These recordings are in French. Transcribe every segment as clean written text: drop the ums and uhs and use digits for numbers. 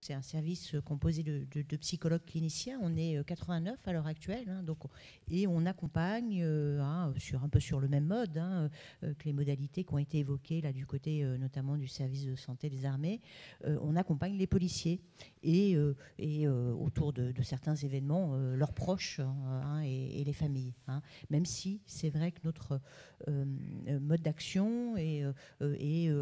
C'est un service composé de psychologues cliniciens. On est 89 à l'heure actuelle, hein, donc, et on accompagne un peu sur le même mode que les modalités qui ont été évoquées là, du côté notamment du service de santé des armées. On accompagne les policiers et autour de certains événements, leurs proches et les familles. Même si c'est vrai que notre mode d'action est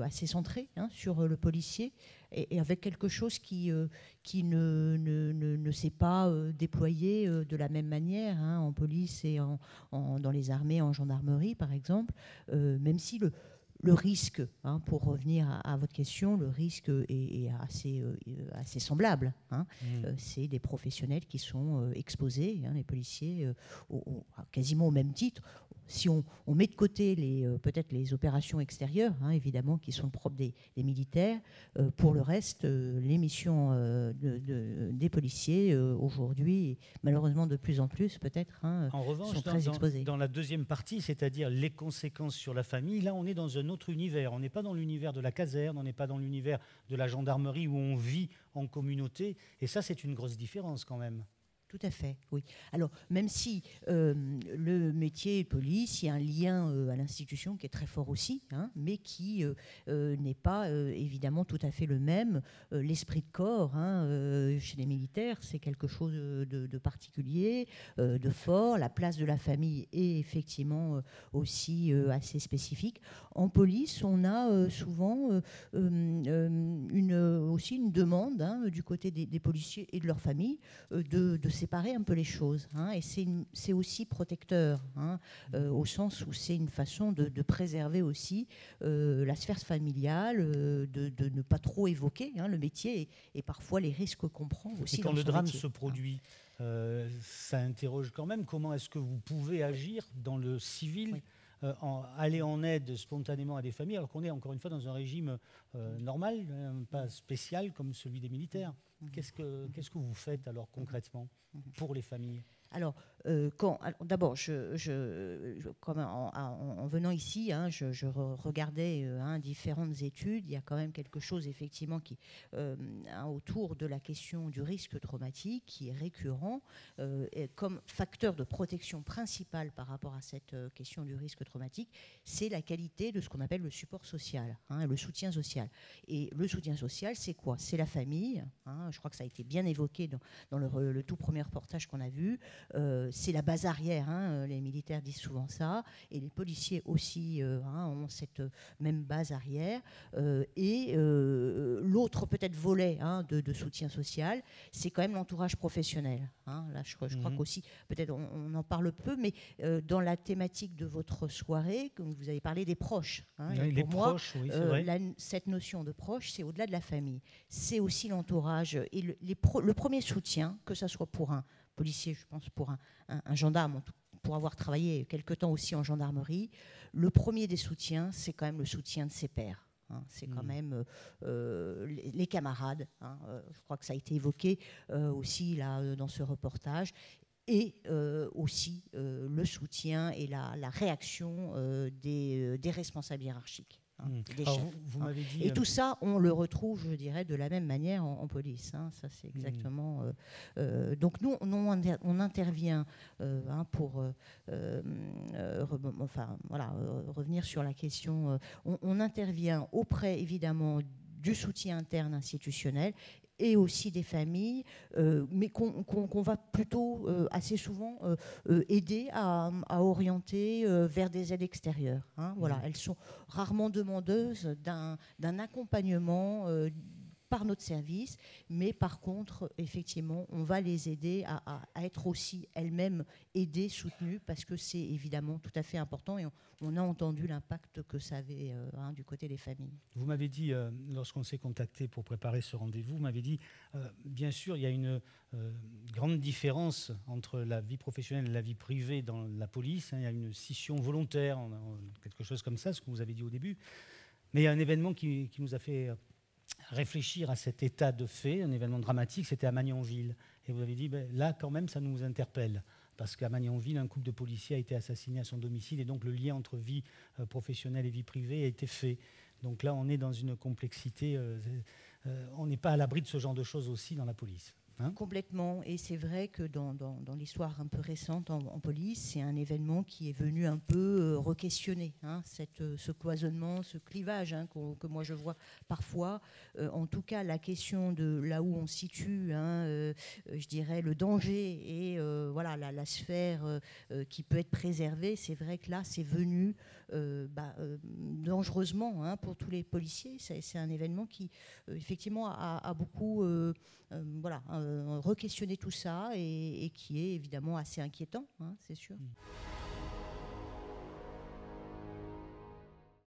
assez centré sur le policier, et avec quelque chose qui ne s'est pas déployé de la même manière en police et dans les armées, en gendarmerie par exemple, même si le risque, pour revenir à votre question, le risque est assez semblable. C'est des professionnels qui sont exposés, les policiers, quasiment au même titre. Si on met de côté peut-être les opérations extérieures, évidemment, qui sont le propre des militaires, pour le reste, les missions des policiers aujourd'hui, et malheureusement de plus en plus peut-être, en revanche, sont très exposés. Dans la deuxième partie, c'est-à-dire les conséquences sur la famille, là on est dans un autre univers. On n'est pas dans l'univers de la caserne, on n'est pas dans l'univers de la gendarmerie où on vit en communauté. Et ça, c'est une grosse différence quand même. Tout à fait, oui. Alors, même si le métier police, il y a un lien à l'institution qui est très fort aussi, mais qui n'est pas évidemment tout à fait le même. L'esprit de corps chez les militaires, c'est quelque chose de particulier, de fort. La place de la famille est effectivement aussi assez spécifique. En police, on a souvent aussi une demande du côté des policiers et de leur famille de séparer un peu les choses. Et c'est aussi protecteur, au sens où c'est une façon de préserver aussi la sphère familiale, de ne pas trop évoquer le métier et parfois les risques qu'on prend aussi. Et quand dans le son drame métier. se produit, ça interroge quand même comment est-ce que vous pouvez agir dans le civil, aller en aide spontanément à des familles, alors qu'on est encore une fois dans un régime normal, pas spécial comme celui des militaires. Qu'est-ce que vous faites alors concrètement pour les familles ? Alors, d'abord, comme en venant ici, je regardais différentes études. Il y a quand même quelque chose, effectivement, qui autour de la question du risque traumatique, qui est récurrent comme facteur de protection principal par rapport à cette question du risque traumatique. C'est la qualité de ce qu'on appelle le support social, le soutien social. Et le soutien social, c'est quoi ? C'est la famille. Je crois que ça a été bien évoqué dans le tout premier reportage qu'on a vu. C'est la base arrière, les militaires disent souvent ça, et les policiers aussi ont cette même base arrière. Et l'autre peut-être volet de soutien social, c'est quand même l'entourage professionnel. Là, je crois qu'aussi, peut-être on en parle peu, mais dans la thématique de votre soirée, comme vous avez parlé des proches. Oui, les proches, oui, c'est vrai. Cette notion de proche, c'est au-delà de la famille. C'est aussi l'entourage et le premier soutien, que ce soit pour un policier, je pense, pour un gendarme, pour avoir travaillé quelque temps aussi en gendarmerie, le premier des soutiens, c'est quand même le soutien de ses pairs. C'est quand même les camarades. Je crois que ça a été évoqué aussi là, dans ce reportage. Et aussi le soutien et la réaction des responsables hiérarchiques. Des chefs. Vous m'avez dit, et tout ça, on le retrouve, je dirais, de la même manière en police. Ça, c'est exactement. Donc nous, on intervient pour, revenir sur la question. On intervient auprès, évidemment, du soutien interne institutionnel et aussi des familles, mais qu'on va plutôt assez souvent aider à orienter vers des aides extérieures. Voilà, elles sont rarement demandeuses d'un accompagnement par notre service, mais par contre, effectivement, on va les aider à être aussi elles-mêmes aidées, soutenues, parce que c'est évidemment tout à fait important et on a entendu l'impact que ça avait du côté des familles. Vous m'avez dit, lorsqu'on s'est contacté pour préparer ce rendez-vous, vous m'avez dit, bien sûr, il y a une grande différence entre la vie professionnelle et la vie privée dans la police. Il y a une scission volontaire, quelque chose comme ça, ce que vous avez dit au début. Mais il y a un événement qui nous a fait réfléchir à cet état de fait, un événement dramatique, c'était à Magnanville. Et vous avez dit, là, quand même, ça nous interpelle. Parce qu'à Magnanville, un couple de policiers a été assassiné à son domicile et donc le lien entre vie professionnelle et vie privée a été fait. Donc là, on est dans une complexité on n'est pas à l'abri de ce genre de choses aussi dans la police. Hein. Complètement, et c'est vrai que dans l'histoire un peu récente en police, c'est un événement qui est venu un peu re-questionner ce cloisonnement, ce clivage que moi je vois parfois. En tout cas, la question de là où on se situe, je dirais le danger et voilà, la sphère qui peut être préservée, c'est vrai que là, c'est venu dangereusement pour tous les policiers. C'est un événement qui, effectivement, a beaucoup... re-questionner tout ça et qui est évidemment assez inquiétant, c'est sûr.